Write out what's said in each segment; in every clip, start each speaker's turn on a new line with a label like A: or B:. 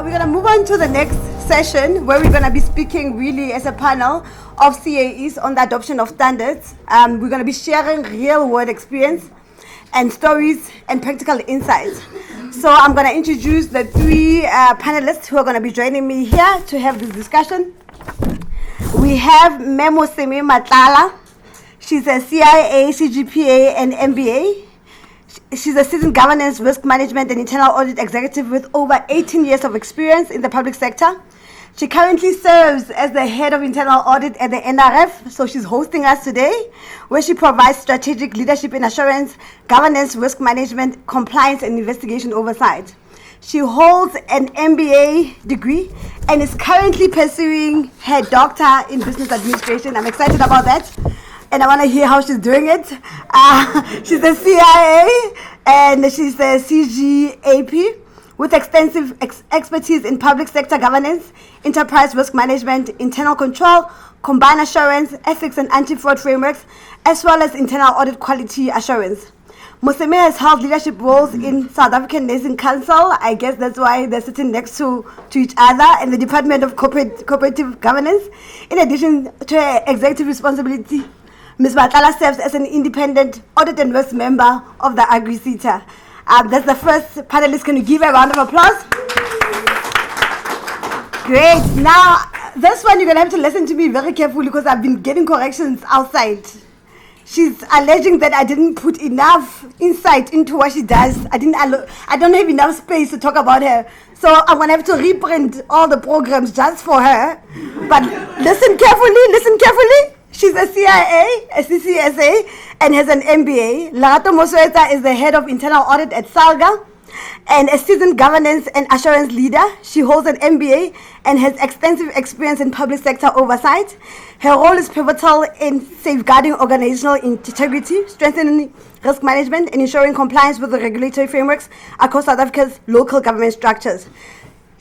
A: We're going to move on to the next session where we're going to be speaking really as a panel of CAEs on the adoption of standards. We're going to be sharing real world experience and stories and practical insights. So I'm going to introduce the three panelists who are going to be joining me here to have this discussion. We have Mosime Matlala. She's a CIA, CGPA, and MBA. She's a seasoned governance, risk management, and internal audit executive with over 18 years of experience in the public sector. She currently serves as the head of internal audit at the NRF, so she's hosting us today, where she provides strategic leadership in assurance, governance, risk management, compliance, and investigation oversight. She holds an MBA degree and is currently pursuing her doctor in business administration. I'm excited about that. And I want to hear how she's doing it. She's a CIA and she's a CGAP with extensive expertise in public sector governance, enterprise risk management, internal control, combined assurance, ethics and anti-fraud frameworks, as well as internal audit quality assurance. Mosime has held leadership roles in South African Nursing Council. I guess that's why they're sitting next to each other, in the Department of Cooperative Governance. In addition to her executive responsibility, Ms. Matlala serves as an independent audit and risk member of the Agri-CETA. That's the first panelist. Can you give a round of applause? Great. Now, this one you're going to have to listen to me very carefully because I've been getting corrections outside. She's alleging that I didn't put enough insight into what she does. I don't have enough space to talk about her. So I'm going to have to reprint all the programs just for her. But listen carefully. She's a CIA, a CCSA, and has an MBA. Lerato Mosoetsa is the head of internal audit at SALGA and a seasoned governance and assurance leader. She holds an MBA and has extensive experience in public sector oversight. Her role is pivotal in safeguarding organizational integrity, strengthening risk management, and ensuring compliance with the regulatory frameworks across South Africa's local government structures.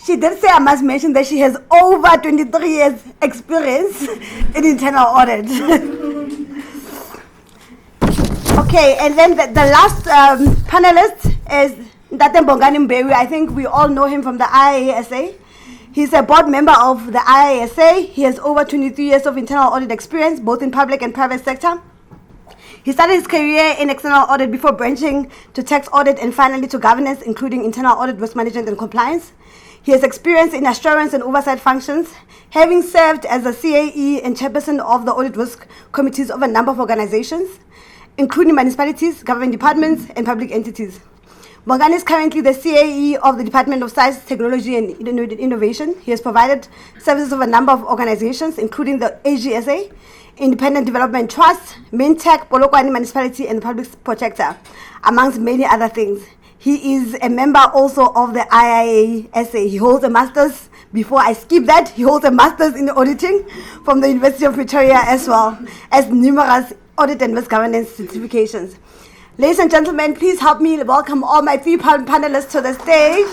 A: She did say, I must mention, that she has over 23 years experience in internal audit. Okay, and then the last panelist is Bongani Mbewi. I think we all know him from the IASA. He's a board member of the IASA. He has over 23 years of internal audit experience, both in public and private sector. He started his career in external audit before branching to tax audit and finally to governance, including internal audit, risk management, and compliance. He has experience in assurance and oversight functions, having served as a CAE and chairperson of the audit risk committees of a number of organizations, including municipalities, government departments, and public entities. Bongani is currently the CAE of the Department of Science, Technology, and Innovation. He has provided services of a number of organizations, including the AGSA, Independent Development Trust, Mintech, Polokwane Municipality, and Public Protector, amongst many other things. He is a member also of the IISA. He holds a master's, before I skip that, he holds a master's in auditing from the University of Pretoria, as well as numerous audit and risk governance certifications. Ladies and gentlemen, please help me welcome all my three panelists to the stage.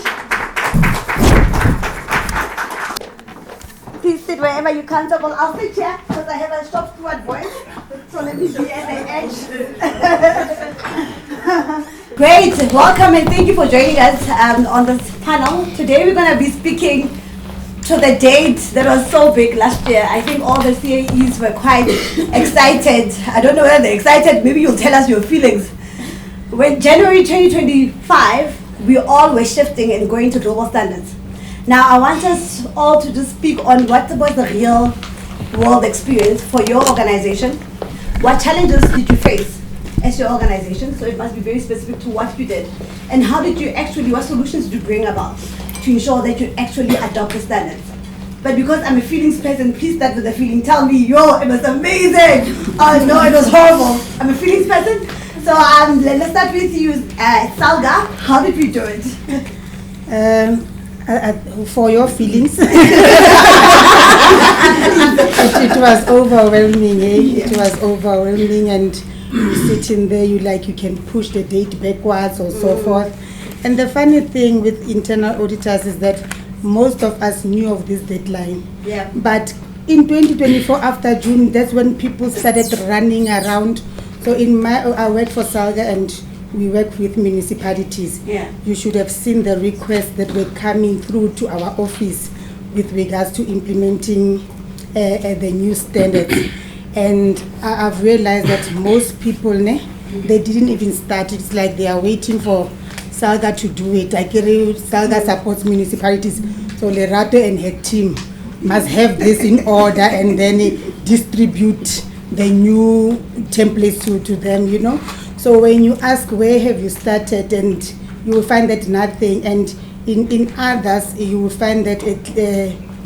A: Please sit wherever you're comfortable. I'll sit here because I have a short steward voice. So let me be at the edge. Great, welcome and thank you for joining us on this panel. Today we're going to be speaking to the date that was so big last year. I think all the CAEs were quite excited. I don't know whether they're excited, maybe you'll tell us your feelings. When January 2025, we all were shifting and going to global standards. Now I want us all to just speak on what was the real world experience for your organization. What challenges did you face as your organization? So it must be very specific to what you did. And how did you actually, what solutions did you bring about to ensure that you actually adopt the standards? But because I'm a feelings person, please start with the feeling. Tell me, it was amazing. Oh no, it was horrible. I'm a feelings person. So let's start with you, SALGA. How did we do it?
B: For your feelings. It was overwhelming, It was overwhelming, and you sitting there, you can push the date backwards or so forth. And the funny thing with internal auditors is that most of us knew of this deadline.
A: Yeah.
B: But in 2024, after June, that's when people started running around. So I worked for SALGA, and we work with municipalities.
A: Yeah.
B: You should have seen the requests that were coming through to our office with regards to implementing the new standards. And I've realized that most people, they didn't even start. It's like they are waiting for SALGA to do it. SALGA supports municipalities. So Lerato and her team must have this in order and then distribute the new templates to them, you know. So when you ask where have you started, and you will find that nothing. And in others, you will find that,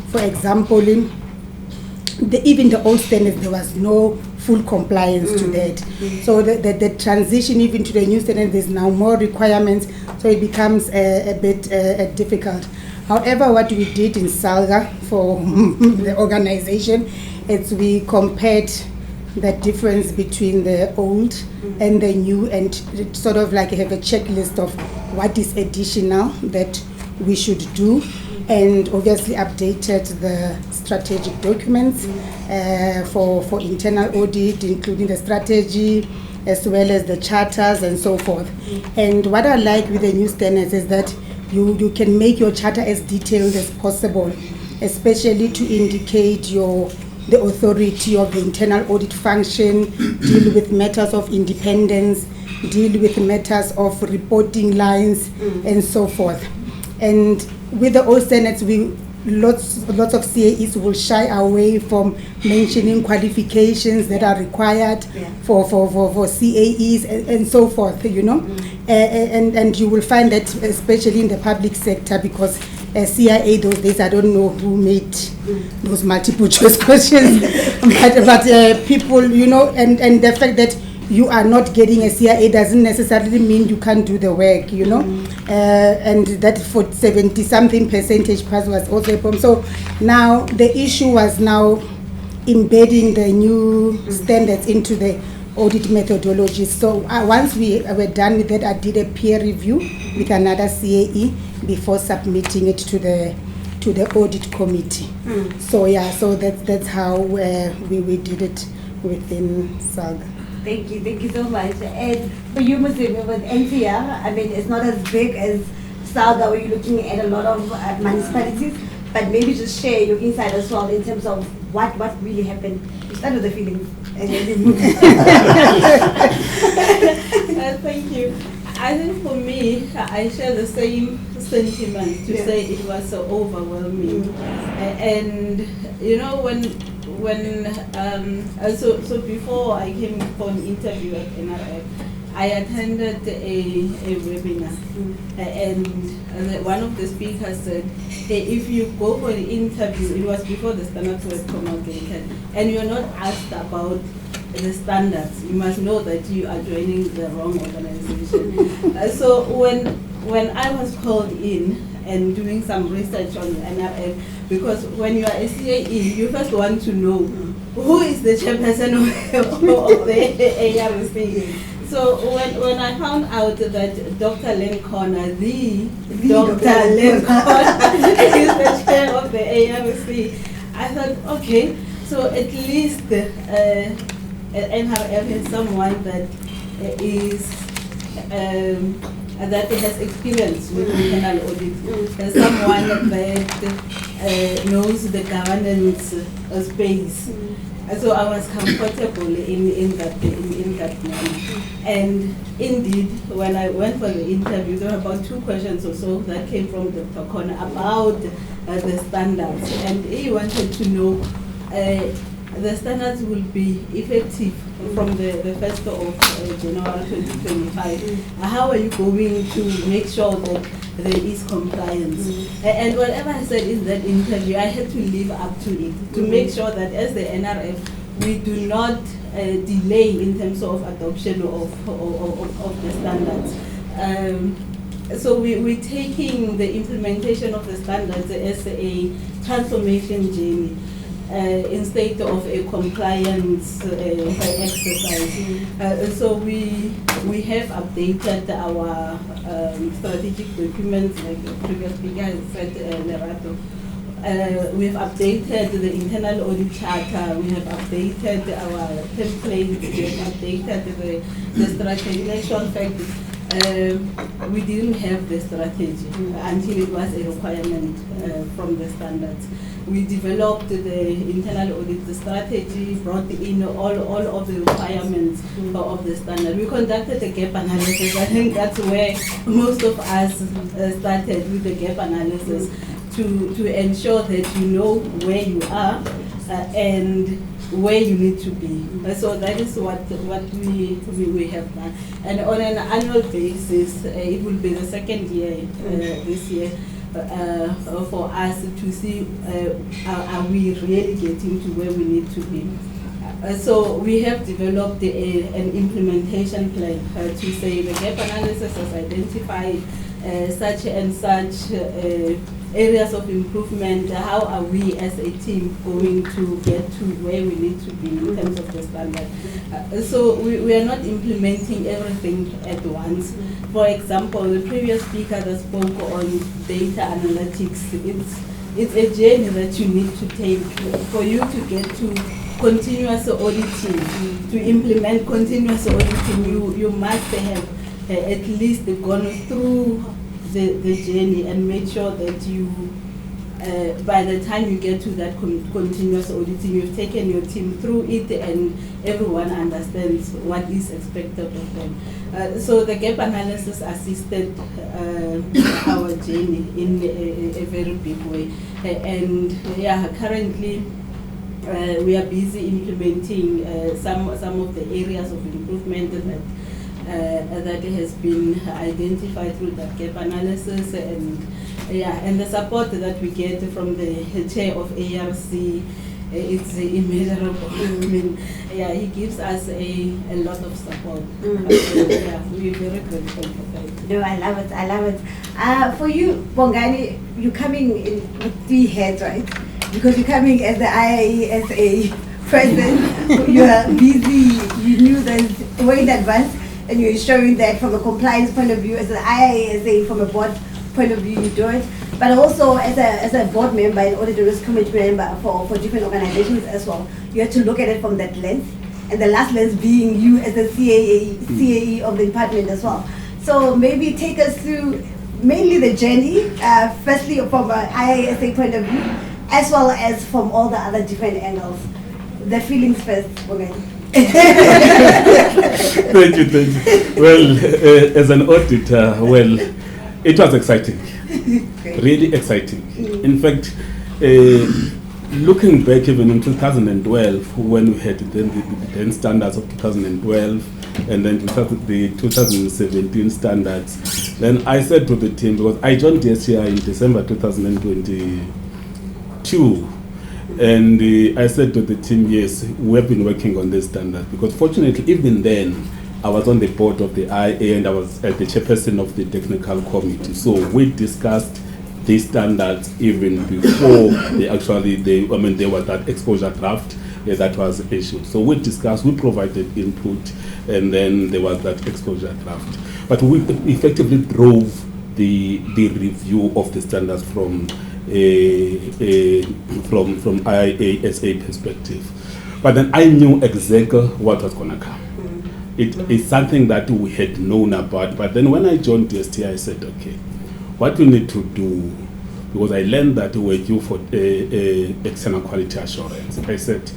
B: for example, even the old standards, there was no full compliance to that. So the transition even to the new standard, there's now more requirements, so it becomes a bit difficult. However, what we did in SALGA for the organization is we compared the difference between the old and the new, and sort of like have a checklist of what is additional that we should do, and obviously updated the strategic documents for internal audit, including the strategy as well as the charters and so forth. And what I like with the new standards is that you can make your charter as detailed as possible, especially to indicate the authority of the internal audit function, deal with matters of independence, deal with matters of reporting lines, and so forth. And with the old standards, lots of CAEs will shy away from mentioning qualifications that are required for CAEs and so forth, you know. And you will find that especially in the public sector, because CIA those days, I don't know who made those multiple choice questions, but people, you know, and the fact that you are not getting a CIA doesn't necessarily mean you can't do the work, you know. And that for 70-something percentage pass was also a problem. So now the issue was now embedding the new standards into the audit methodology. So once we were done with that, I did a peer review with another CAE before submitting it to the audit committee. So yeah, so that's how we did it within SALGA.
A: Thank you so much. And for you, Mosime, with NCR, I mean, it's not as big as SALGA, where you're looking at a lot of municipalities, but maybe just share your insight as well in terms of what really happened. You start with the feelings and then you move.
C: Thank you. I think for me, I share the same sentiment to say it was so overwhelming. And you know, so before I came for an interview at NRF, I attended a webinar, and one of the speakers said, hey, if you go for an interview, it was before the standards were promulgated, and you're not asked about the standards, you must know that you are joining the wrong organization. So when I was called in and doing some research on NRF, because when you are a CAE, you first want to know who is the chairperson of the ARC. So when I found out that Dr. Len Corner, Dr. Len Corner is the chair of the ARC, I thought, okay, so at least NRF has someone that is that has experience with internal audit, someone that knows the governance space. So I was comfortable in that manner. And indeed, when I went for the interview, there were about 2 questions or so that came from Dr. Corner about the standards. And he wanted to know the standards will be effective from the 1st of January 2025. How are you going to make sure that there is compliance? And whatever I said in that interview, I had to live up to it, to make sure that as the NRF, we do not delay in terms of adoption of the standards. So we're taking the implementation of the standards as a transformation journey instead of a compliance exercise. So we have updated our strategic documents, like the previous speaker has said, Lerato. We have updated the internal audit charter, we have updated our templates, we have updated the strategy. In actual fact, we didn't have the strategy until it was a requirement from the standards. We developed the internal audit strategy, brought in all of the requirements of the standard. We conducted a gap analysis. I think that's where most of us started with the gap analysis to ensure that you know where you are and where you need to be. So that is what we have done. And on an annual basis, it will be the second year this year for us to see are we really getting to where we need to be. So we have developed an implementation plan to say the gap analysis has identified such and such areas of improvement. How are we as a team going to get to where we need to be in terms of the standard? So we are not implementing everything at once. For example, the previous speaker that spoke on data analytics, it's a journey that you need to take for you to get to continuous auditing. To implement continuous auditing, you must have at least gone through the journey and make sure that you, by the time you get to that continuous auditing, you've taken your team through it and everyone understands what is expected of them. So the gap analysis assisted our journey in a very big way. And yeah, currently we are busy implementing some of the areas of improvement that has been identified through that gap analysis, and the support that we get from the chair of ARC, it's immeasurable. I mean, he gives us a lot of support. We're very grateful for that.
A: No, I love it. For you, Bongani, you're coming in with 3 heads, right? Because you're coming as the IASA president, you are busy, you knew that way in advance, and you're ensuring that from a compliance point of view, as an IASA, from a board point of view, you do it. But also as a board member and audit risk committee member for different organizations as well, you have to look at it from that lens. And the last lens being you as the CAE of the department as well. So maybe take us through mainly the journey, firstly from an IASA point of view, as well as from all the other different angles. The feelings first, Bongani.
D: Thank you. Well, as an auditor, it was exciting, really exciting. In fact, looking back even in 2012, when we had the standards of 2012, and then the 2017 standards, then I said to the team, because I joined DSTI in December 2022, and I said to the team, yes, we have been working on this standard, because fortunately, even then, I was on the board of the IA and I was the chairperson of the technical committee. So we discussed these standards even before there was that exposure draft that was issued. So we discussed, we provided input, and then there was that exposure draft. But we effectively drove the review of the standards from IASA perspective. But then I knew exactly what was going to come. It is something that we had known about, but then when I joined DSTI, I said, okay, what we need to do, because I learned that we were due for external quality assurance. I said,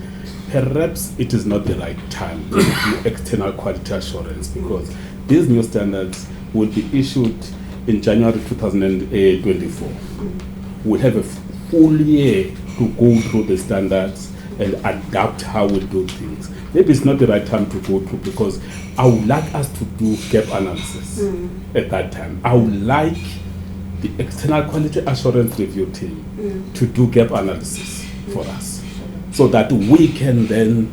D: perhaps it is not the right time to do external quality assurance, because these new standards will be issued in January 2024. We'll have a full year to go through the standards and adapt how we do things. Maybe it's not the right time to go through, because I would like us to do gap analysis at that time. I would like the external quality assurance review team to do gap analysis for us, so that we can then,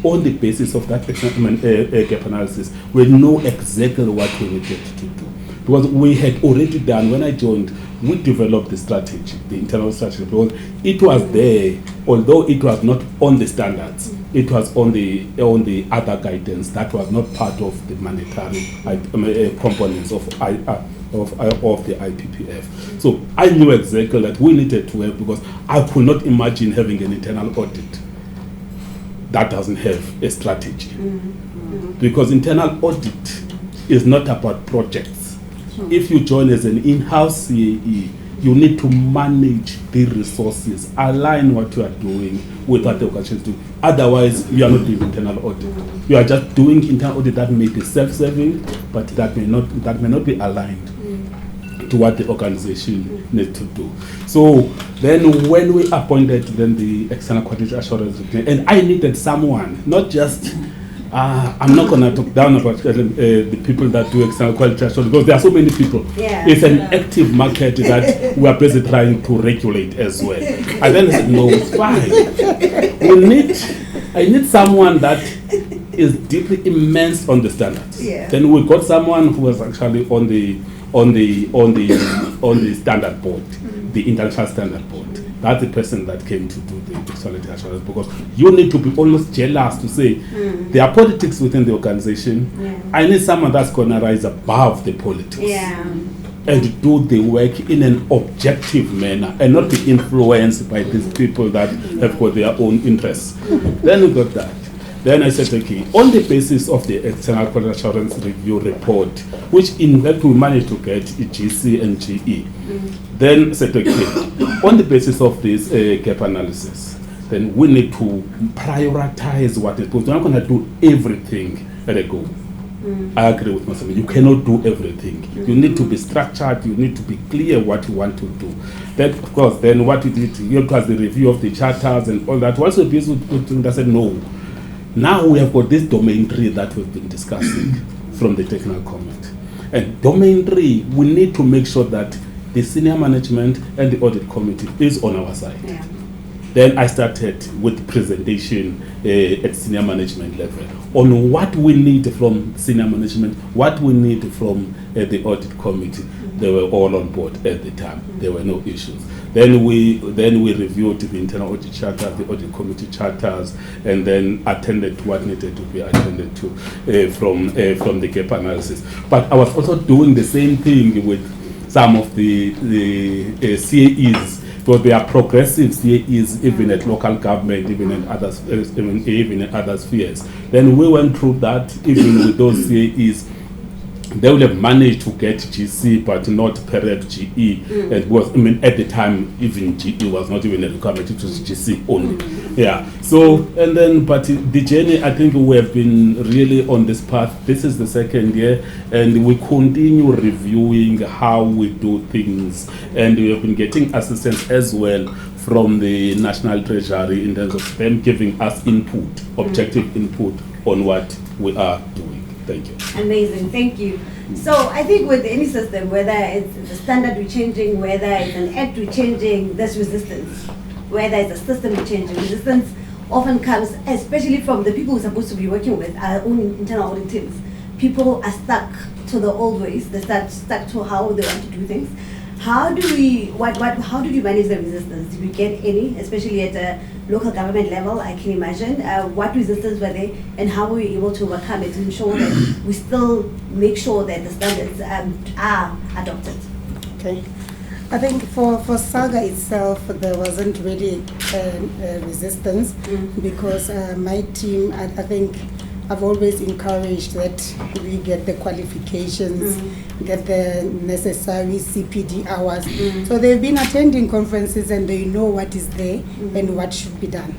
D: on the basis of that gap analysis, we know exactly what we needed to do. Because we had already done, when I joined, we developed the strategy, the internal strategy, because it was there, although it was not on the standards, it was on the other guidance that was not part of the mandatory components of the IPPF. So I knew exactly that we needed to have, because I could not imagine having an internal audit that doesn't have a strategy. Because internal audit is not about projects. If you join as an in-house CAE, you need to manage the resources, align what you are doing with what the organization is doing. Otherwise, you are not doing internal audit. You are just doing internal audit that may be self-serving, but that may not be aligned to what the organization needs to do. So then when we appointed then the external quality assurance, and I needed someone, not just, I'm not going to talk down about the people that do external quality assurance, because there are so many people.
A: Yeah.
D: It's an active market that we are busy trying to regulate as well. And then I said, no, it's fine. I need someone that is deeply immersed on the standards.
A: Yeah.
D: Then we got someone who was actually on the standard board, the international standard board. That's the person that came to do the quality assurance, because you need to be almost jealous to say there are politics within the organization.
A: Yeah.
D: I need someone that's going to rise above the politics and do the work in an objective manner and not be influenced by these people that have got their own interests. Then we got that. Then I said, okay, on the basis of the external quality assurance review report, which in fact we managed to get GC and GE, then I said, okay, on the basis of this gap analysis, then we need to prioritize what is possible. We're not going to do everything at a go. I agree with Mosime. You cannot do everything. You need to be structured. You need to be clear what you want to do. Then, of course, then what we did, it was the review of the charters and all that. Once we busy with doing that, I said, no. Now we have got this domain 3 that we've been discussing from the technical comment. And domain 3, we need to make sure that the senior management and the audit committee is on our side.
A: Yeah.
D: Then I started with presentation at senior management level on what we need from senior management, what we need from the audit committee. They were all on board at the time. There were no issues. Then we reviewed the internal audit charter, the audit committee charters, and then attended to what needed to be attended to from the gap analysis. But I was also doing the same thing with some of the CAEs, because they are progressive CAEs, even at local government, even in others, even in other spheres. Then we went through that, even with those CAEs. They would have managed to get GC, but not perhaps GE. It was, at the time, even GE was not even a requirement, it was GC only. Yeah. So, and then, but the journey, I think we have been really on this path. This is the second year, and we continue reviewing how we do things. And we have been getting assistance as well from the National Treasury in terms of them giving us input, objective input on what we are doing. Thank you.
A: Amazing, thank you. So I think with any system, whether it's the standard we're changing, whether it's an act we're changing, there's resistance. Whether it's a system we're changing, resistance often comes, especially from the people we're supposed to be working with, our own internal audit teams. People are stuck to the old ways, they're stuck to how they want to do things. How do we manage the resistance? Did we get any, especially at a local government level? I can imagine. What resistance were there, and how were we able to overcome it to ensure that we still make sure that the standards are adopted?
B: Okay. I think for SALGA itself, there wasn't really resistance because my team, I think, I've always encouraged that we get the qualifications, get the necessary CPD hours. So they've been attending conferences and they know what is there and what should be done.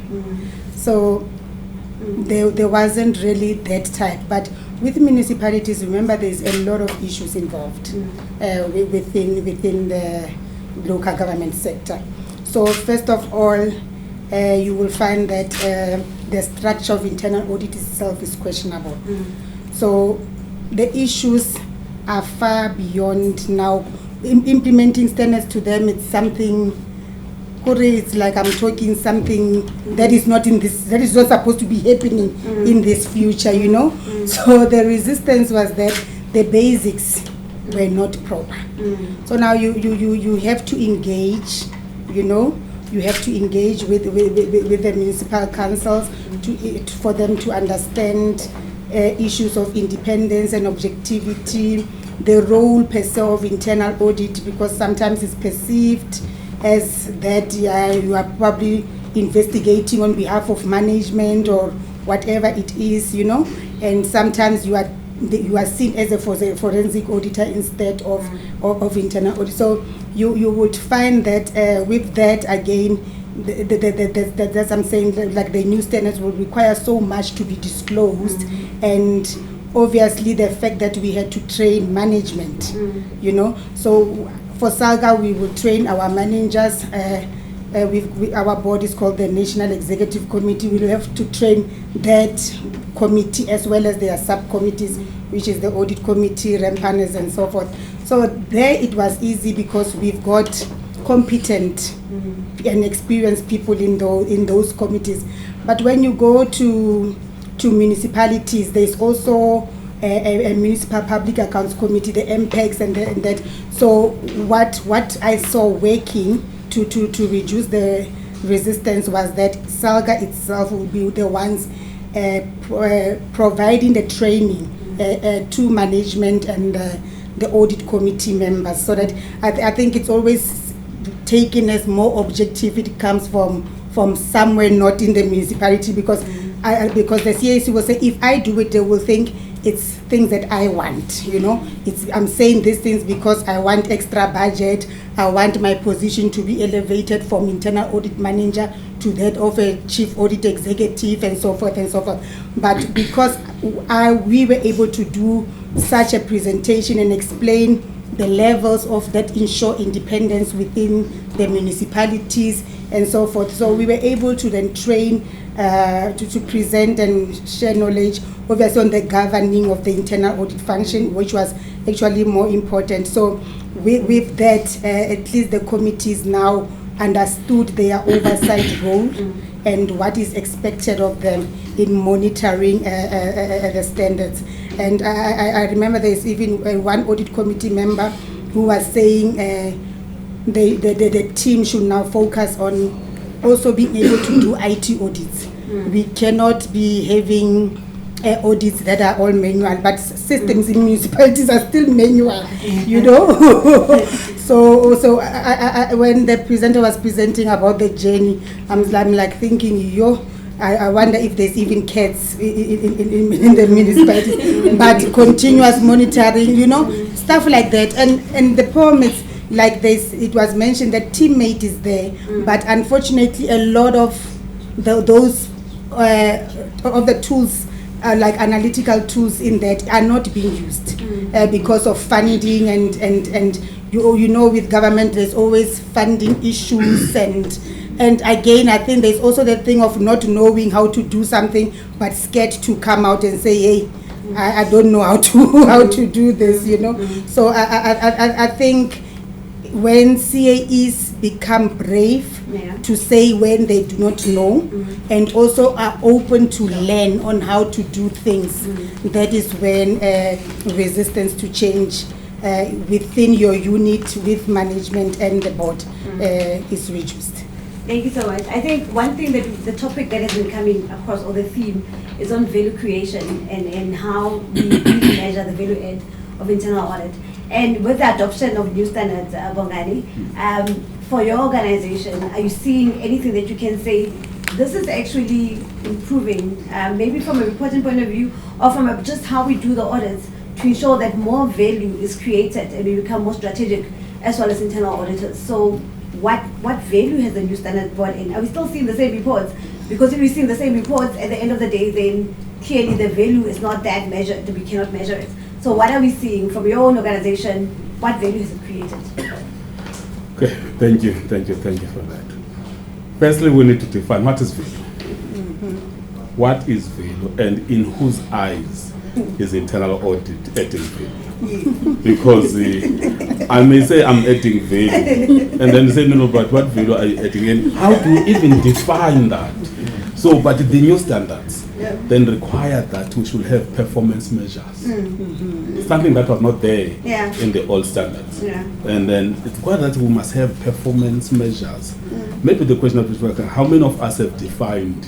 B: So there wasn't really that type. But with municipalities, remember there's a lot of issues involved within the local government sector. So first of all, you will find that the structure of internal audit itself is questionable. So the issues are far beyond now. Implementing standards to them, it's something, it's like I'm talking something that is not in this, that is not supposed to be happening in this future, you know. So the resistance was that the basics were not proper. So now you have to engage, you know. You have to engage with the municipal councils for them to understand issues of independence and objectivity, the role per se of internal audit, because sometimes it's perceived as that you are probably investigating on behalf of management or whatever it is, you know, and sometimes you are you are seen as a forensic auditor instead of internal audit. So you would find that with that again, that's I'm saying, like the new standards will require so much to be disclosed, and obviously the fact that we had to train management, you know. So for SALGA, we will train our managers. Our board is called the National Executive Committee. We will have to train that committee as well as their subcommittees, which is the Audit Committee, panels, and so forth. So there it was easy because we've got competent and experienced people in those committees. But when you go to municipalities, there's also a municipal public accounts committee, the MPECs, and that. So what I saw working to reduce the resistance was that SALGA itself will be the ones providing the training to management and the audit committee members, so that I think it's always taken as more objective. It comes from somewhere not in the municipality, because the CAC will say, if I do it, they will think it's things that I want, you know. I'm saying these things because I want extra budget. I want my position to be elevated from internal audit manager to that of a chief audit executive, and so forth and so forth. But because we were able to do such a presentation and explain the levels of that ensure independence within the municipalities and so forth, so we were able to then train to present and share knowledge, obviously, on the governing of the internal audit function, which was actually more important. So with that, at least the committees now understood their oversight role and what is expected of them in monitoring the standards. And I remember there's even one audit committee member who was saying the team should now focus on also being able to do IT audits. We cannot be having audits that are all manual, but systems in municipalities are still manual, you know. So when the presenter was presenting about the journey, I'm like thinking, I wonder if there's even cats in the municipalities, but continuous monitoring, you know, stuff like that. And the problem is, like this, it was mentioned that teammate is there, but unfortunately a lot of those of the tools, like analytical tools in that, are not being used because of funding and you know, with government there's always funding issues, and again I think there's also the thing of not knowing how to do something but scared to come out and say, hey, I don't know how to do this, you know. So I think when CAEs become brave to say when they do not know, and also are open to learn on how to do things, that is when resistance to change within your unit with management and the board is reduced.
A: Thank you so much. I think one thing that the topic that has been coming across, or the theme, is on value creation and how we really measure the value add of internal audit. And with the adoption of new standards, Bongani, for your organization, are you seeing anything that you can say, this is actually improving, maybe from a reporting point of view, or from just how we do the audits, to ensure that more value is created and we become more strategic as well as internal auditors? So what value has the new standard brought in? Are we still seeing the same reports? Because if we're seeing the same reports, at the end of the day, then clearly the value is not that measured, we cannot measure it. So what are we seeing from your own organization? What value has it created?
D: Okay, thank you for that. Firstly, we need to define what is value. What is value, and in whose eyes is internal audit adding value? Because I may say I'm adding value, and then say, no, but what value are you adding? And how do you even define that? So, but the new standards then require that we should have performance measures. Something that was not there in the old standards. And then it's required that we must have performance measures. Maybe the question of how many of us have defined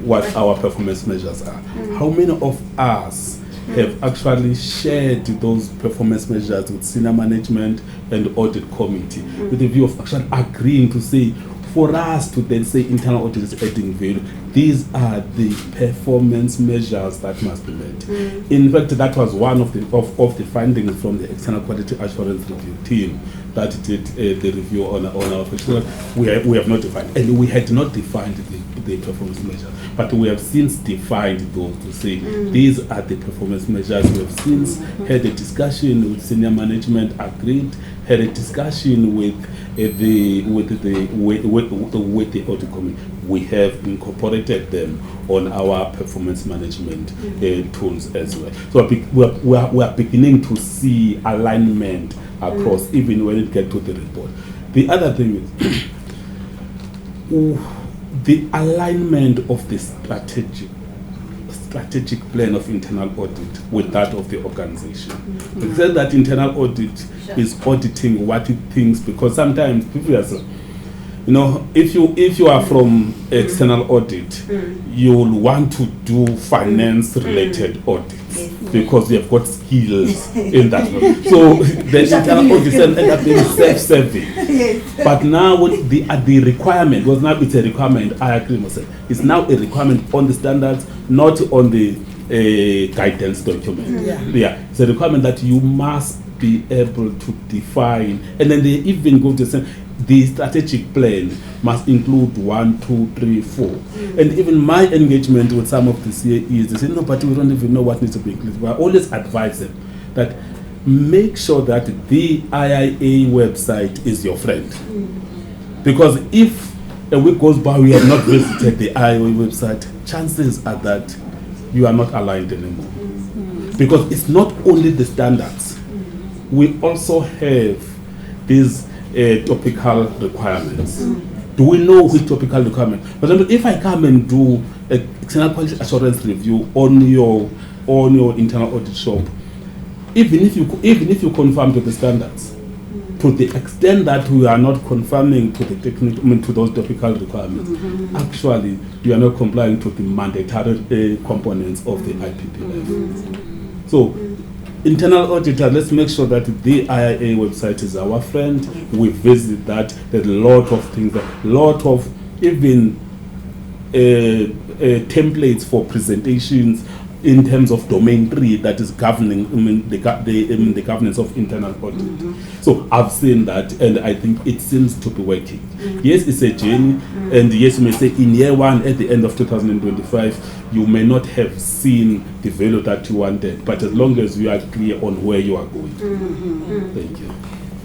D: what our performance measures are? How many of us have actually shared those performance measures with senior management and audit committee with the view of actually agreeing to say, for us to then say internal audit is adding value, these are the performance measures that must be met. In fact, that was one of the findings from the external quality assurance review team that did the review on our question. We have not defined, and we had not defined the performance measures, but we have since defined those to say these are the performance measures. We have since had a discussion with senior management, agreed, had a discussion with the audit committee. We have incorporated them on our performance management tools as well. So we are beginning to see alignment across, even when it gets to the report. The other thing is the alignment of the strategic plan of internal audit with that of the organization. Because that internal audit is auditing what it thinks, because sometimes people are saying, you know, if you are from external audit, you'll want to do finance related audits because you have got skills in that. So the internal audits end up being self-serving. But now what the requirement was, now it's a requirement, I agree myself. It's now a requirement on the standards, not on the guidance document. Yeah, it's a requirement that you must be able to define, and then they even go to say the strategic plan must include 1, 2, 3, 4. And even my engagement with some of the CAEs, they say, no, but we don't even know what needs to be included. But I always advise them that make sure that the IIA website is your friend. Because if a week goes by, we have not visited the IIA website, chances are that you are not aligned anymore. Because it's not only the standards, we also have these topical requirements. Do we know which topical requirement? For example, if I come and do an external quality assurance review on your internal audit shop, even if you conform to the standards, to the extent that we are not conforming to the to those topical requirements, actually you are not complying to the mandatory components of the IPPF. So, internal auditor, let's make sure that the IIA website is our friend. We visit that. There's a lot of things, a lot of even templates for presentations in terms of domain 3 that is governing the governance of internal audit. So I've seen that, and I think it seems to be working. Yes, it's a journey, and yes, you may say in year 1 at the end of 2025, you may not have seen the value that you wanted, but as long as you are clear on where you are going. Thank you.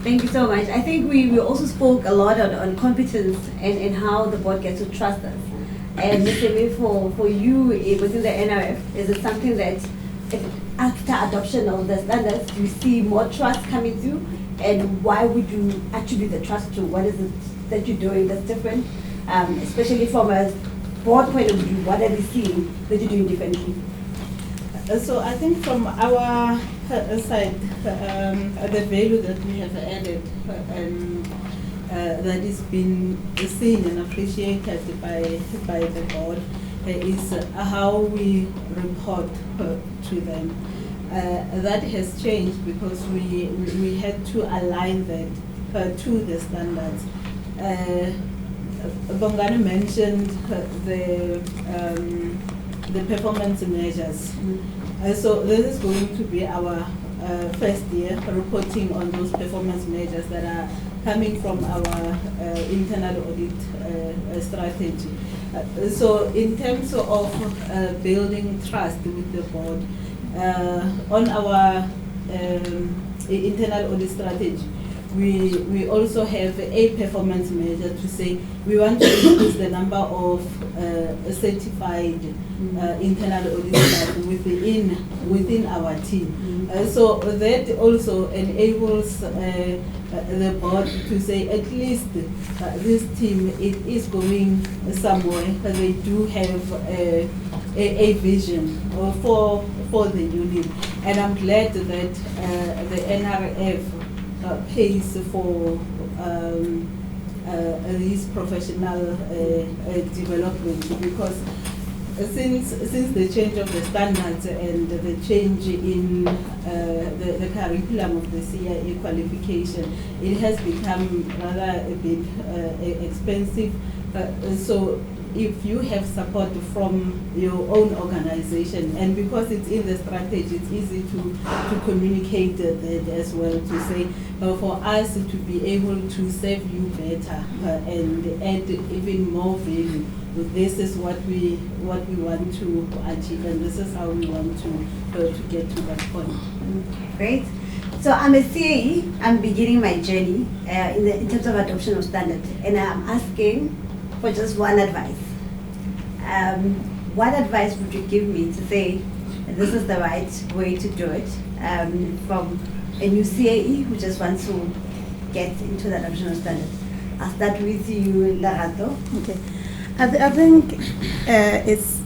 A: Thank you so much. I think we also spoke a lot on competence and how the board gets to trust us. And Mr. for you within the NRF, is it something that after adoption of the standards, you see more trust coming through? And why would you attribute the trust to? What is it that you're doing that's different? Especially from a board point of view, what have you seen that you're doing differently?
C: So I think from our side, the value that we have added that is being seen and appreciated by the board is how we report to them. That has changed because we had to align that to the standards. Bongani mentioned the performance measures. So this is going to be our first year reporting on those performance measures that are coming from our internal audit strategy. So in terms of building trust with the board, on our internal audit strategy, we also have a performance measure to say we want to increase the number of certified internal audit staff within our team. So that also enables the board to say at least this team it is going somewhere. They do have a vision for the unit, and I'm glad that the NRF pays for these professional development, because since the change of the standards and the change in the curriculum of the CAE qualification, it has become rather a bit expensive. So if you have support from your own organization, and because it's in the strategy, it's easy to communicate that as well, to say, for us to be able to serve you better and add even more value, this is what we want to achieve, and this is how we want to get to that point.
A: Great. So I'm a CAE, I'm beginning my journey in terms of adoption of standard, and I'm asking for just one advice. What advice would you give me to say this is the right way to do it from a new CAE who just wants to get into the adoption of standard? I'll start with you, Lerato.
B: Okay. I think it's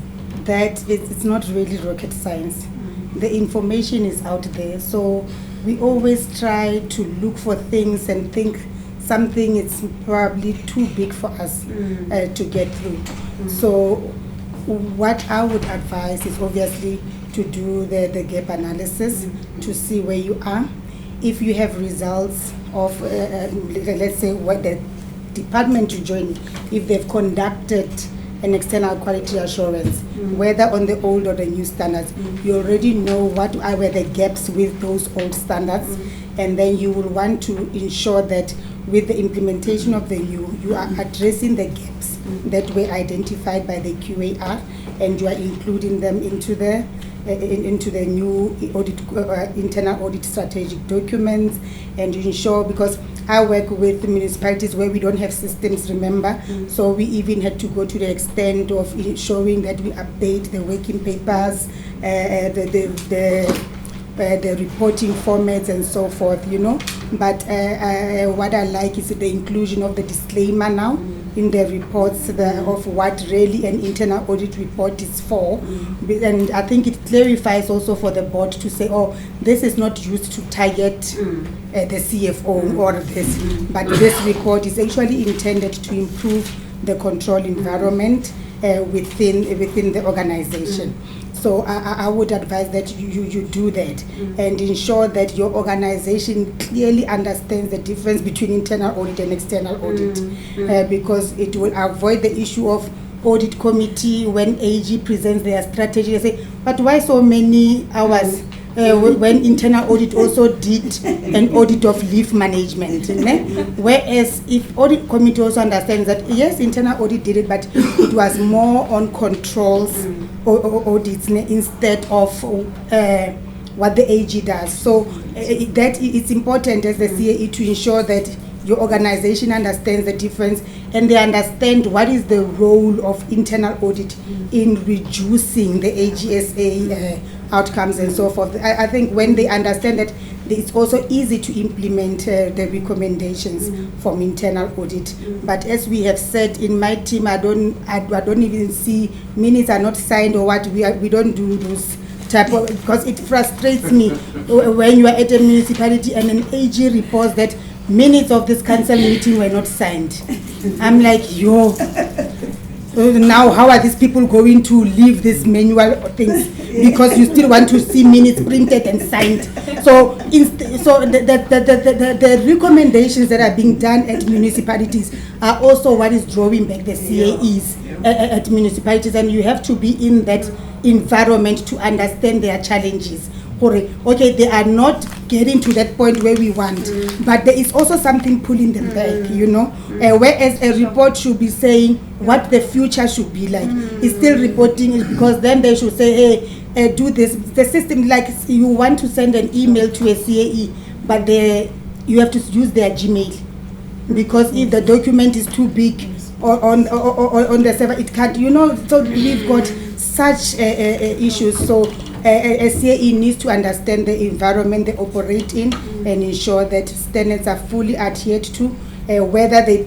B: not really rocket science. The information is out there, so we always try to look for things and think something is probably too big for us to get through. So what I would advise is obviously to do the gap analysis to see where you are. If you have results of, let's say, what the department you join, if they've conducted an external quality assurance, whether on the old or the new standards, you already know what were the gaps with those old standards, and then you will want to ensure that with the implementation of the new, you are addressing the gaps that were identified by the QAR, and you are including them into the new audit, internal audit strategic documents, and you ensure, because I work with the municipalities where we don't have systems, remember, so we even had to go to the extent of showing that we update the working papers, the reporting formats and so forth, you know. But what I like is the inclusion of the disclaimer now in the reports of what really an internal audit report is for. And I think it clarifies also for the board to say, oh, this is not used to target the CFO or this, but this report is actually intended to improve the control environment within the organization. So I would advise that you do that and ensure that your organization clearly understands the difference between internal audit and external audit, because it will avoid the issue of audit committee when AG presents their strategy. They say, but why so many hours? When internal audit also did an audit of leave management, whereas if audit committee also understands that yes, internal audit did it, but it was more on controls audits instead of what the AG does. So that it's important as the CAE to ensure that your organization understands the difference and they understand what is the role of internal audit in reducing the AGSA outcomes and so forth. I think when they understand that, it's also easy to implement the recommendations from internal audit. But as we have said in my team, I don't even see minutes are not signed or what. We don't do those type of, because it frustrates me when you are at a municipality and an AG reports that minutes of this council meeting were not signed. I'm like, yo, now how are these people going to leave these manual things? Because you still want to see minutes printed and signed. So the recommendations that are being done at municipalities are also what is drawing back the CAEs at municipalities, and you have to be in that environment to understand their challenges. Okay, they are not getting to that point where we want, but there is also something pulling them back, you know. Whereas a report should be saying what the future should be like. It's still reporting it, because then they should say, hey, do this. The system, like you want to send an email to a CAE, but you have to use their Gmail, because if the document is too big or on the server, it can't, you know. So we've got such issues. So a CAE needs to understand the environment they operate in and ensure that standards are fully adhered to, whether they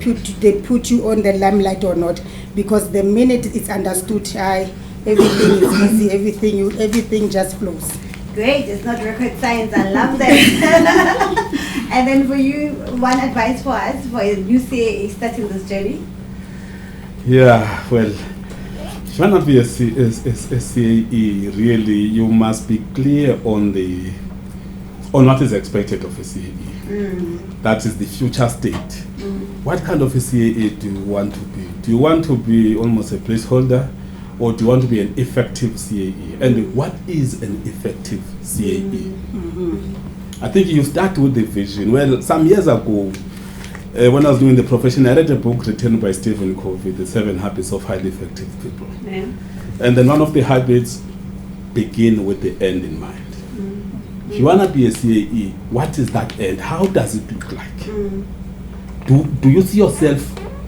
B: put you on the limelight or not. Because the minute it's understood, everything is easy, everything just flows.
A: Great, it's not rocket science, I love that. And then for you, one advice for us, for a new CAE starting this journey?
D: Yeah, well, If you want to be a CAE, really, you must be clear on what is expected of a CAE. That is the future state. What kind of a CAE do you want to be? Do you want to be almost a placeholder, or do you want to be an effective CAE? And what is an effective CAE? I think you start with the vision. Well, some years ago, when I was doing the profession, I read a book written by Stephen Covey, The 7 Habits of Highly Effective People.
A: Yeah.
D: And then one of the habits begin with the end in mind. If you want to be a CAE, what is that end? How does it look like? Do you see yourself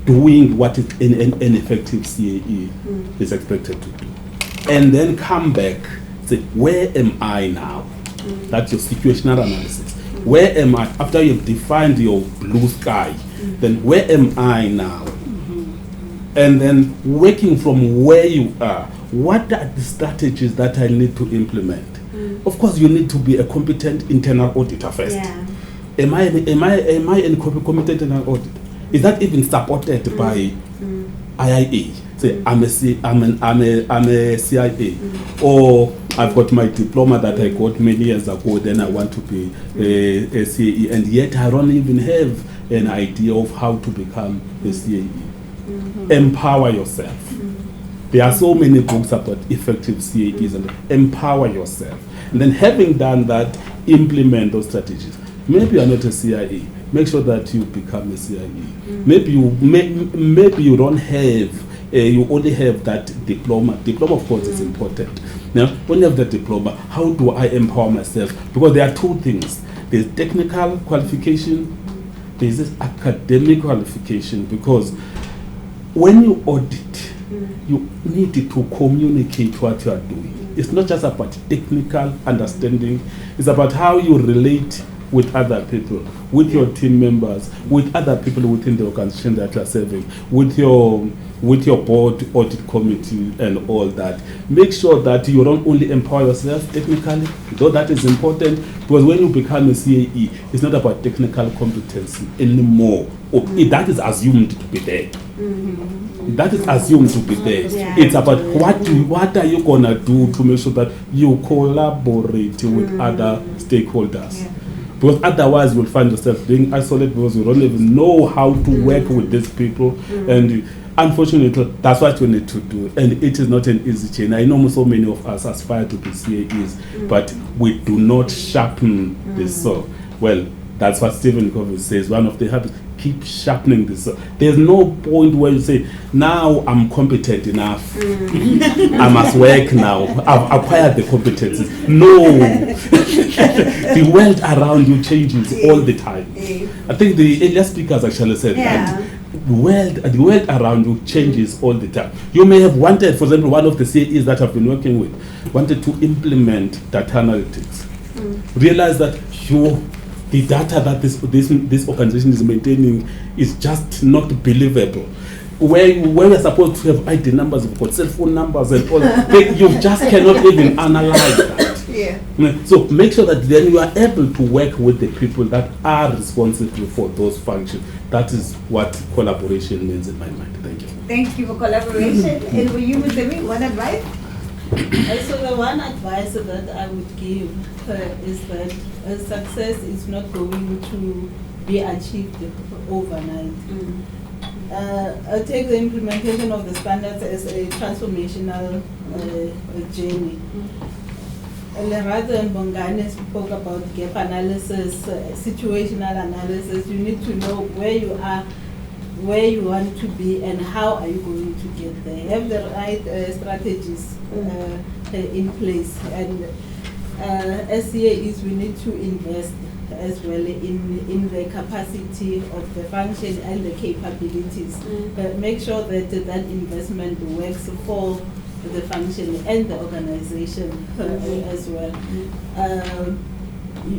D: doing what is an effective CAE is expected to do? And then come back, say, where am I now? That's your situational analysis. Where am I? After you've defined your blue sky, then where am I now? And then working from where you are, what are the strategies that I need to implement? Of course, you need to be a competent internal auditor first.
A: Yeah.
D: Am I a competent internal audit? Is that even supported by IIA? Say, I'm a CIA, or I've got my diploma that I got many years ago, then I want to be a CAE, and yet I don't even have an idea of how to become a CAE. Empower yourself. There are so many books about effective CAEs, and empower yourself. And then having done that, implement those strategies. Maybe you are not a CIA. Make sure that you become a CIA. Maybe you don't have. You only have that diploma. Diploma, of course, is important. Now, when you have the diploma, how do I empower myself? Because there are two things. There's technical qualification, there's this academic qualification. Because when you audit, you need to communicate what you are doing. It's not just about technical understanding. It's about how you relate with other people, with your team members, with other people within the organization that you are serving, with your board audit committee and all that. Make sure that you don't only empower yourself technically, though that is important, because when you become a CAE, it's not about technical competency anymore. That is assumed to be there. That is assumed to be there.
A: Yeah.
D: It's about what are you gonna do to make sure that you collaborate with other stakeholders.
A: Yeah.
D: Because otherwise you'll find yourself being isolated because you don't even know how to work with these people. And unfortunately, that's what you need to do. And it is not an easy chain. I know so many of us aspire to be CAEs, but we do not sharpen this saw. Well, that's what Stephen Covey says. One of the habits, keep sharpening this saw. There's no point where you say, now I'm competent enough. I must work now. I've acquired the competencies. No. The world around you changes all the time. I think the earlier speakers actually said that. The world around you changes all the time. You may have wanted, for example, one of the CAEs that I've been working with, wanted to implement data analytics. Realize that the data that this organization is maintaining is just not believable. Where we're supposed to have ID numbers, we've got cell phone numbers and all, you just cannot even analyze that. So make sure that then you are able to work with the people that are responsible for those functions. That is what collaboration means in my mind. Thank you.
A: Thank you for collaboration. And for you, Mbewi, one advice?
C: So the one advice that I would give is that success is not going to be achieved overnight. I take the implementation of the standards as a transformational journey. Lerato and Bongani spoke about gap analysis, situational analysis. You need to know where you are, where you want to be, and how are you going to get there. Have the right strategies in place. And as CAEs, we need to invest as well in the capacity of the function and the capabilities. But make sure that that investment works for the function and the organization as well.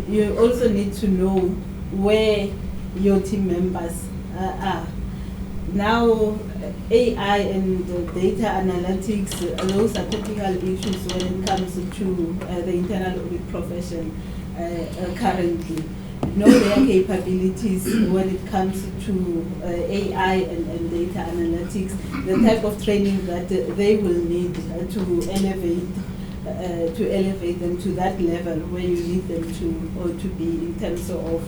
C: You also need to know where your team members are. Now, AI and data analytics, those are technical issues when it comes to the internal audit profession currently. know their capabilities when it comes to AI and data analytics, the type of training that they will need to elevate them to that level where you need them to be in terms of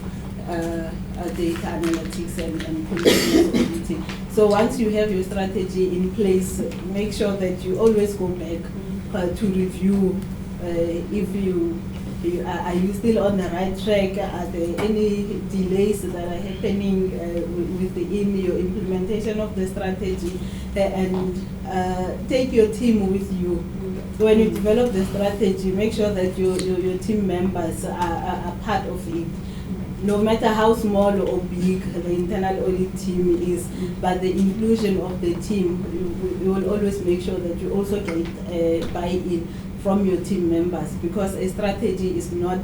C: data analytics and continuous auditing. So once you have your strategy in place, make sure that you always go back to review if you are you still on the right track? Are there any delays that are happening within your implementation of the strategy? And take your team with you. So when you develop the strategy, make sure that your team members are part of it. No matter how small or big the internal audit team is, but the inclusion of the team, you will always make sure that you also get buy-in from your team members, because a strategy is not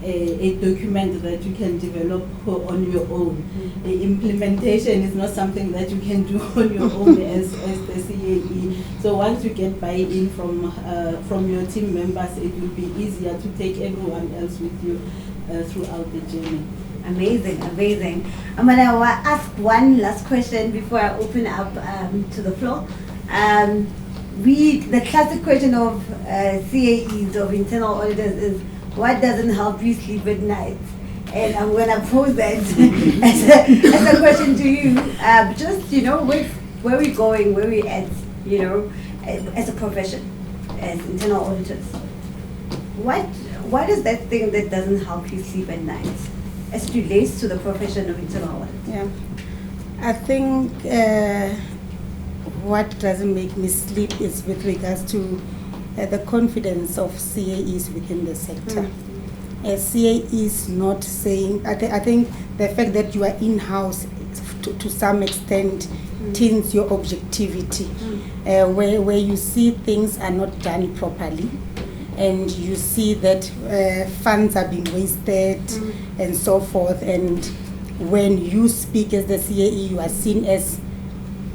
C: a document that you can develop on your own. The implementation is not something that you can do on your own as the CAE. So once you get buy-in from your team members, it will be easier to take everyone else with you throughout the journey.
A: Amazing, amazing. I'm going to ask one last question before I open up to the floor. The classic question of CAEs, of internal auditors, is what doesn't help you sleep at night? And I'm going to pose that as a question to you. Just, with where we're going, where we're at, as a profession, as internal auditors. What is that thing that doesn't help you sleep at night as it relates to the profession of internal audit?
B: Yeah, I think what doesn't make me sleep is with regards to the confidence of CAEs within the sector. CAEs not saying, I think the fact that you are in-house to some extent tints your objectivity, where you see things are not done properly, and you see that funds are being wasted and so forth. And when you speak as the CAE, you are seen as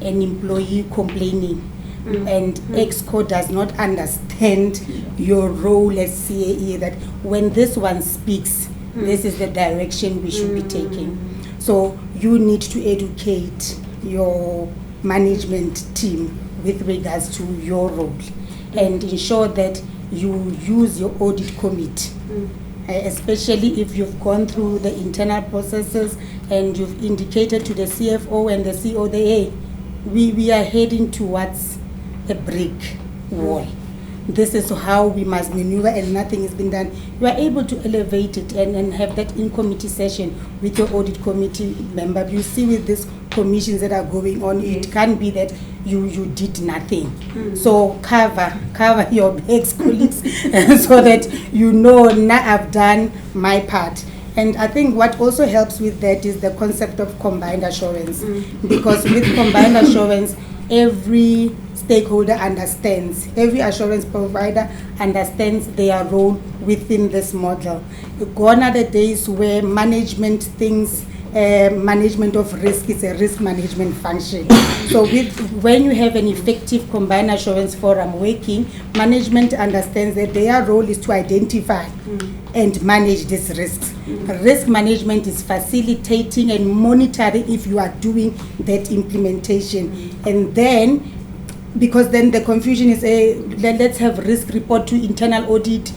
B: an employee complaining, and EXCO does not understand your role as CAE, that when this one speaks, this is the direction we should be taking. So you need to educate your management team with regards to your role, and ensure that you use your audit committee, especially if you've gone through the internal processes and you've indicated to the CFO and the CO that, hey, we are heading towards a brick wall. This is how we must maneuver, and nothing has been done. You are able to elevate it and have that in-committee session with your audit committee member. You see with these commissions that are going on, it can't be that you did nothing. So cover your backs, colleagues, so that now I've done my part. And I think what also helps with that is the concept of combined assurance, because with combined assurance, every stakeholder understands, every assurance provider understands their role within this model. Gone are the days where management thinks management of risk is a risk management function. So when you have an effective combined assurance forum working, management understands that their role is to identify and manage these risks. Risk management is facilitating and monitoring if you are doing that implementation. And then, because then the confusion is, let's have risk report to internal audit,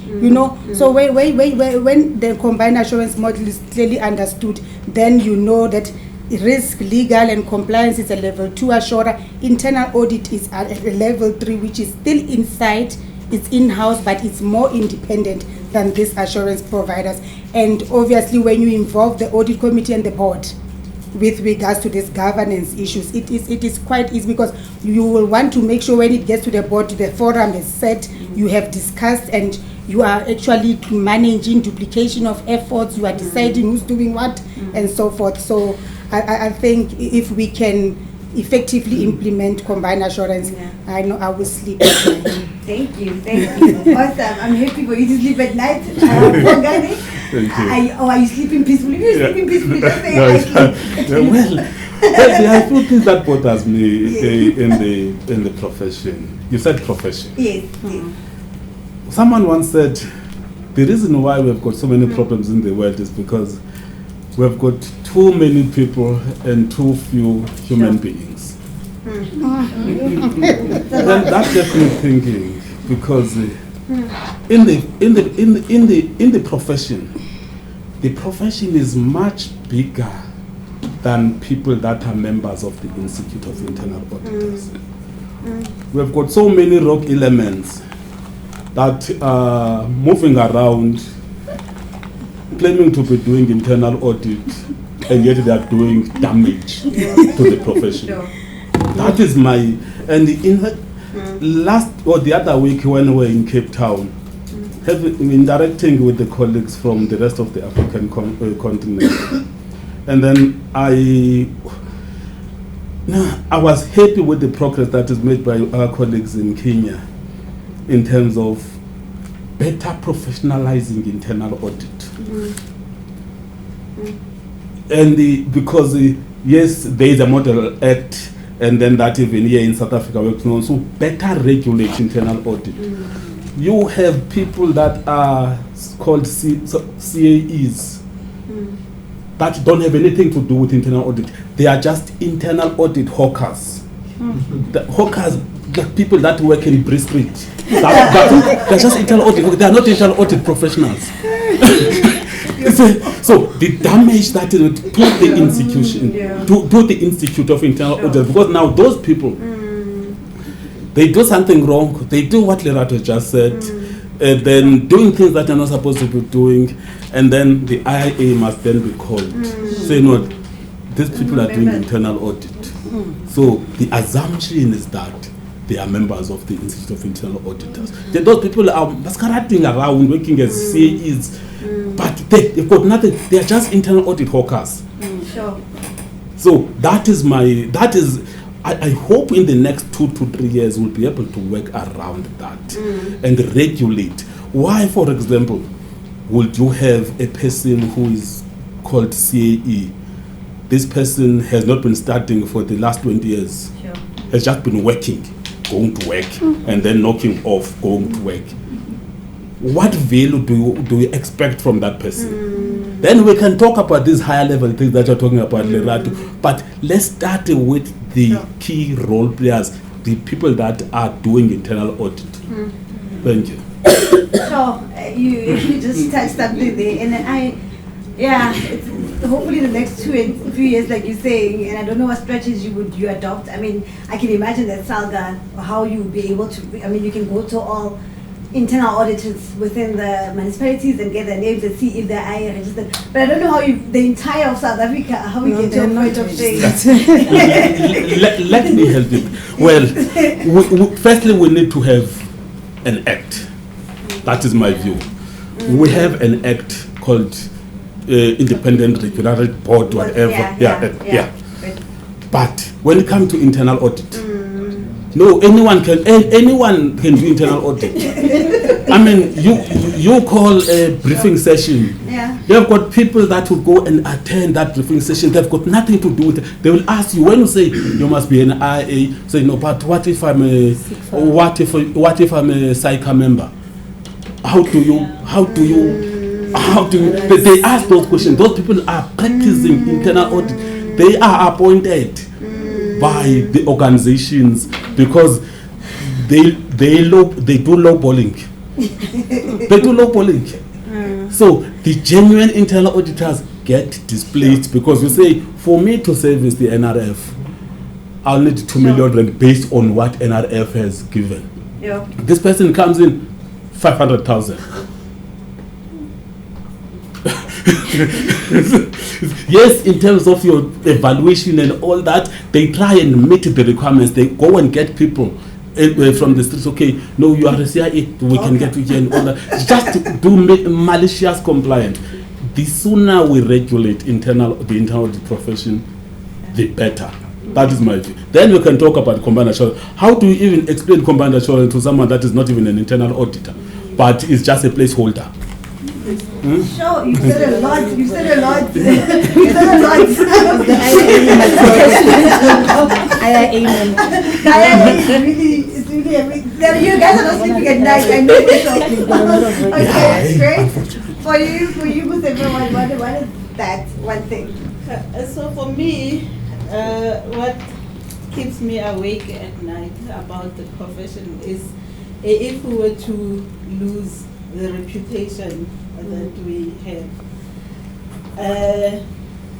B: So when the combined assurance model is clearly understood, then you know that risk, legal and compliance is a level 2 assurer. Internal audit is at a level 3, which is still inside, it's in-house, but it's more independent than these assurance providers. And obviously when you involve the audit committee and the board with regards to these governance issues, it is quite easy, because you will want to make sure when it gets to the board, the forum is set, you have discussed, and you are actually managing duplication of efforts, you are deciding who's doing what, and so forth. So I think if we can effectively implement combined assurance, I know I will sleep at night.
A: Thank you. Awesome. I'm happy for you to sleep at night. Bongani, are you sleeping peacefully? You're sleeping peacefully. Don't say I sleep.
D: There are a few things that bothers me in the profession. You said profession.
A: Yes.
D: Someone once said the reason why we've got so many problems in the world is because we've got too many people and too few human beings. And that gets me thinking, because in the profession, the profession is much bigger than people that are members of the Institute of Internal Auditors. We've got so many rogue elements that are moving around, claiming to be doing internal audit, and yet they are doing damage to the profession. That is my, and in the other week when we were in Cape Town, interacting with the colleagues from the rest of the African continent, and then I was happy with the progress that is made by our colleagues in Kenya in terms of better professionalizing internal audit. And because yes, there is a model act, and then that even here in South Africa works on, so better regulate internal audit. You have people that are called CAEs that don't have anything to do with internal audit. They are just internal audit hawkers. The hawkers, the people that work in Bree Street. They're just internal audit. They are not internal audit professionals. So the damage that is to the institution, to the Institute of Internal Audit, because now those people, they do something wrong. They do what Lerato just said, and then doing things that they're not supposed to be doing, and then the IA must then be called. Say, no, these people are doing internal audit. So the assumption is that they are members of the Institute of Internal Auditors. Then those people are masquerading around, working as CAEs, but they've got nothing. They are just internal audit hawkers.
A: Sure.
D: So I hope in the next 2 to 3 years we'll be able to work around that and regulate. Why, for example, would you have a person who is called CAE? This person has not been studying for the last 20 years.
A: Sure.
D: Has just been working, going to work, and then knocking off, going to work. What value do you expect from that person? Then we can talk about these higher level things that you're talking about, Lerato. But let's start with the key role players, the people that are doing internal audit. Thank you.
A: Sure, you actually just touched something there, and it's hopefully the next 2 and 3 years, like you're saying, and I don't know what strategy would you adopt. I mean, I can imagine that SALGA, how you would be able to, I mean, you can go to all internal auditors within the municipalities and get their names and see if they're IA registered. But I don't know how the entire of South Africa, how we get to a point of saying.
D: Let me help you. Well, firstly, we need to have an act. That is my view. We have an act called Independent Regulatory Board, whatever. Yeah. But when it comes to internal audit, no, anyone can do internal audit. I mean, you call a briefing session.
A: Yeah.
D: You've got people that will go and attend that briefing session. They've got nothing to do with it. They will ask you, when you say you must be an IA, say no, but what if I'm a SALGA member? How do you they ask those questions. Those people are practicing internal audit. They are appointed by the organizations because they do lowballing. They do lowballing. So the genuine internal auditors get displaced because you say, for me to service the NRF, I'll need 2 million rand based on what NRF has given.
A: Yeah.
D: This person comes in 500,000. Yes, in terms of your evaluation and all that, they try and meet the requirements. They go and get people from the streets. Okay, no, you are a CIA, we can get you here and all that. Just to do malicious compliance. The sooner we regulate the internal audit profession, the better. That is my view. Then we can talk about combined assurance. How do you even explain combined assurance to someone that is not even an internal auditor, but is just a placeholder?
A: Sure, you said a lot. You said a lot. It's really amazing. You guys are not sleeping at night. I know this. Okay, that's great. For you, Mosime, what is that one thing?
C: So for me, what keeps me awake at night about the profession is if we were to lose the reputation that we have.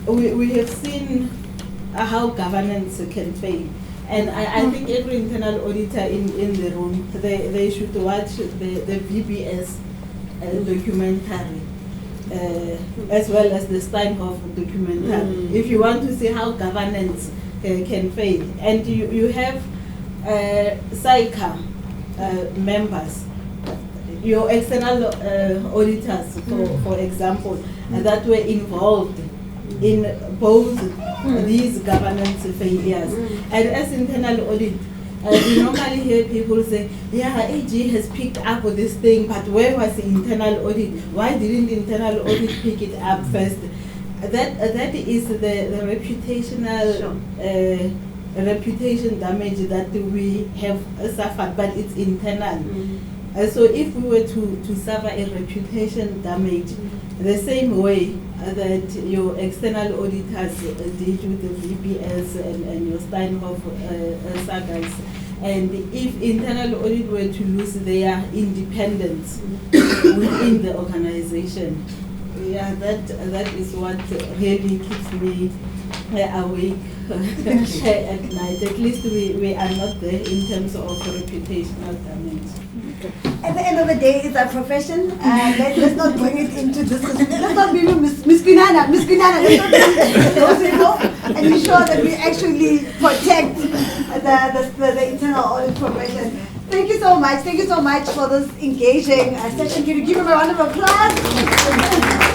C: We have seen how governance can fail. And I think every internal auditor in the room, they should watch the VBS documentary, as well as the Steinhoff documentary, if you want to see how governance can fail. And you have SALGA members, your external auditors, for example, that were involved in both these governance failures. And as internal audit, we normally hear people say, yeah, AG has picked up with this thing, but where was the internal audit? Why didn't internal audit pick it up first? That is the reputational reputation damage that we have suffered, but it's internal. So if we were to suffer a reputation damage, the same way that your external auditors did with the VBS and your Steinhoff SALGAs, and if internal audit were to lose their independence within the organization, yeah, that is what really keeps me awake at night. At least we are not there in terms of reputational damage.
A: At the end of the day, it's a profession, and let's not bring it into this. Let's not be Miss Quinana. Let's not be those people, and ensure that we actually protect the internal audit profession. Thank you so much. Thank you so much for this engaging session. Can you give him a round of applause?